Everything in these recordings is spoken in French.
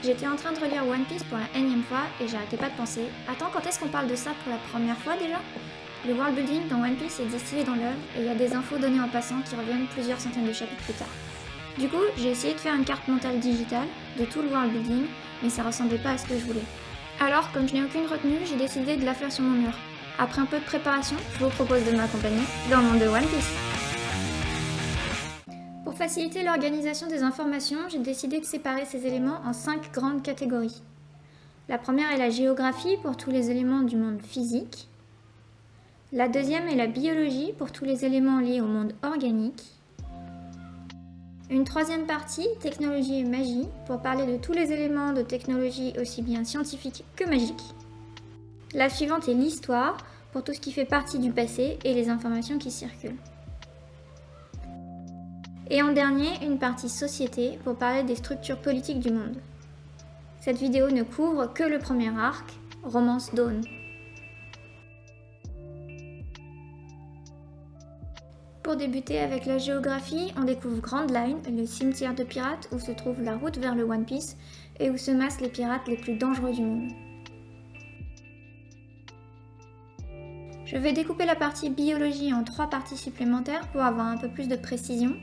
J'étais en train de relire One Piece pour la énième fois et j'arrêtais pas de penser « Attends, quand est-ce qu'on parle de ça pour la première fois déjà ?» Le world building dans One Piece est distillé dans l'œuvre et il y a des infos données en passant qui reviennent plusieurs centaines de chapitres plus tard. Du coup, j'ai essayé de faire une carte mentale digitale de tout le world building, mais ça ressemblait pas à ce que je voulais. Alors, comme je n'ai aucune retenue, j'ai décidé de la faire sur mon mur. Après un peu de préparation, je vous propose de m'accompagner dans le monde de One Piece. Pour faciliter l'organisation des informations, j'ai décidé de séparer ces éléments en 5 grandes catégories. La première est la géographie pour tous les éléments du monde physique. La deuxième est la biologie pour tous les éléments liés au monde organique. Une troisième partie, technologie et magie, pour parler de tous les éléments de technologie aussi bien scientifique que magique. La suivante est l'histoire, pour tout ce qui fait partie du passé et les informations qui circulent. Et en dernier, une partie société, pour parler des structures politiques du monde. Cette vidéo ne couvre que le premier arc, Romance Dawn. Pour débuter avec la géographie, on découvre Grand Line, le cimetière de pirates où se trouve la route vers le One Piece et où se massent les pirates les plus dangereux du monde. Je vais découper la partie biologie en 3 parties supplémentaires pour avoir un peu plus de précision.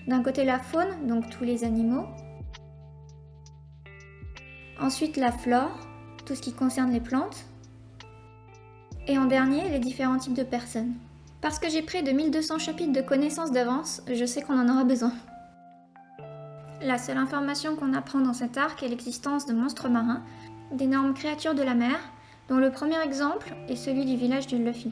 D'un côté la faune, donc tous les animaux. Ensuite la flore, tout ce qui concerne les plantes. Et en dernier, les différents types de personnes. Parce que j'ai près de 1200 chapitres de connaissances d'avance, je sais qu'on en aura besoin. La seule information qu'on apprend dans cet arc est l'existence de monstres marins, d'énormes créatures de la mer, dont le premier exemple est celui du village du Luffy.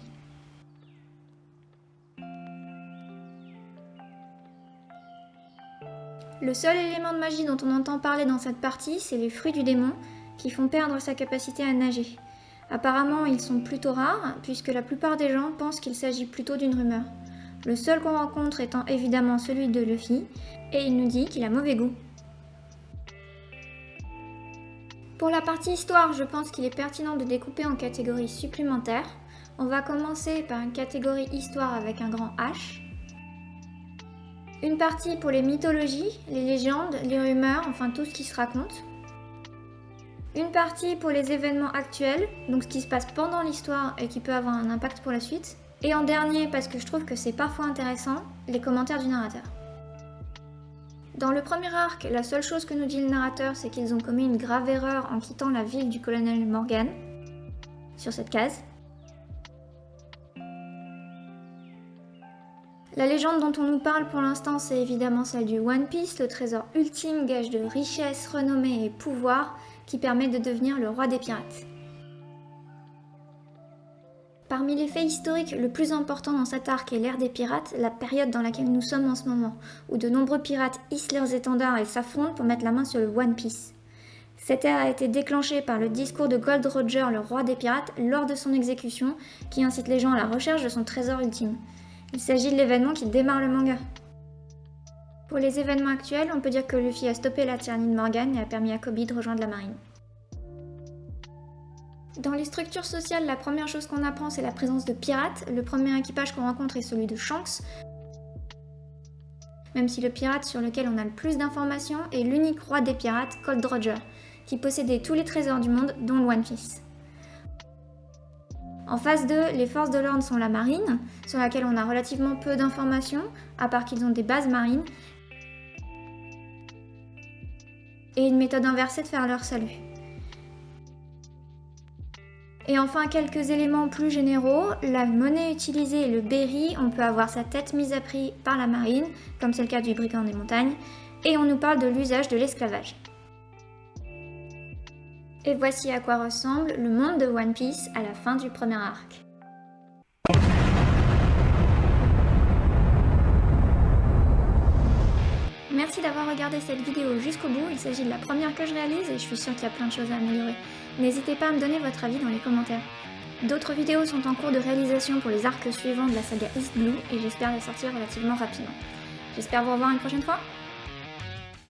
Le seul élément de magie dont on entend parler dans cette partie, c'est les fruits du démon, qui font perdre sa capacité à nager. Apparemment, ils sont plutôt rares, puisque la plupart des gens pensent qu'il s'agit plutôt d'une rumeur. Le seul qu'on rencontre étant évidemment celui de Luffy, et il nous dit qu'il a mauvais goût. Pour la partie histoire, je pense qu'il est pertinent de découper en catégories supplémentaires. On va commencer par une catégorie histoire avec un grand H. Une partie pour les mythologies, les légendes, les rumeurs, enfin tout ce qui se raconte. Une partie pour les événements actuels, donc ce qui se passe pendant l'histoire et qui peut avoir un impact pour la suite. Et en dernier, parce que je trouve que c'est parfois intéressant, les commentaires du narrateur. Dans le premier arc, la seule chose que nous dit le narrateur, c'est qu'ils ont commis une grave erreur en quittant la ville du colonel Morgan, sur cette case. La légende dont on nous parle pour l'instant, c'est évidemment celle du One Piece, le trésor ultime, gage de richesse, renommée et pouvoir, qui permet de devenir le roi des pirates. Parmi les faits historiques, le plus important dans cet arc est l'ère des pirates, la période dans laquelle nous sommes en ce moment, où de nombreux pirates hissent leurs étendards et s'affrontent pour mettre la main sur le One Piece. Cette ère a été déclenchée par le discours de Gold Roger, le roi des pirates, lors de son exécution, qui incite les gens à la recherche de son trésor ultime. Il s'agit de l'événement qui démarre le manga. Pour les événements actuels, on peut dire que Luffy a stoppé la tyrannie de Morgan et a permis à Kobe de rejoindre la marine. Dans les structures sociales, la première chose qu'on apprend, c'est la présence de pirates. Le premier équipage qu'on rencontre est celui de Shanks, même si le pirate sur lequel on a le plus d'informations est l'unique roi des pirates, Gold Roger, qui possédait tous les trésors du monde, dont le One Piece. En phase 2, les forces de l'ordre sont la marine, sur laquelle on a relativement peu d'informations, à part qu'ils ont des bases marines, et une méthode inversée de faire leur salut. Et enfin, quelques éléments plus généraux, la monnaie utilisée est le berry, on peut avoir sa tête mise à prix par la marine, comme c'est le cas du brigand des montagnes, et on nous parle de l'usage de l'esclavage. Et voici à quoi ressemble le monde de One Piece à la fin du premier arc. Merci d'avoir regardé cette vidéo jusqu'au bout, il s'agit de la première que je réalise et je suis sûre qu'il y a plein de choses à améliorer. N'hésitez pas à me donner votre avis dans les commentaires. D'autres vidéos sont en cours de réalisation pour les arcs suivants de la saga East Blue et j'espère les sortir relativement rapidement. J'espère vous revoir une prochaine fois.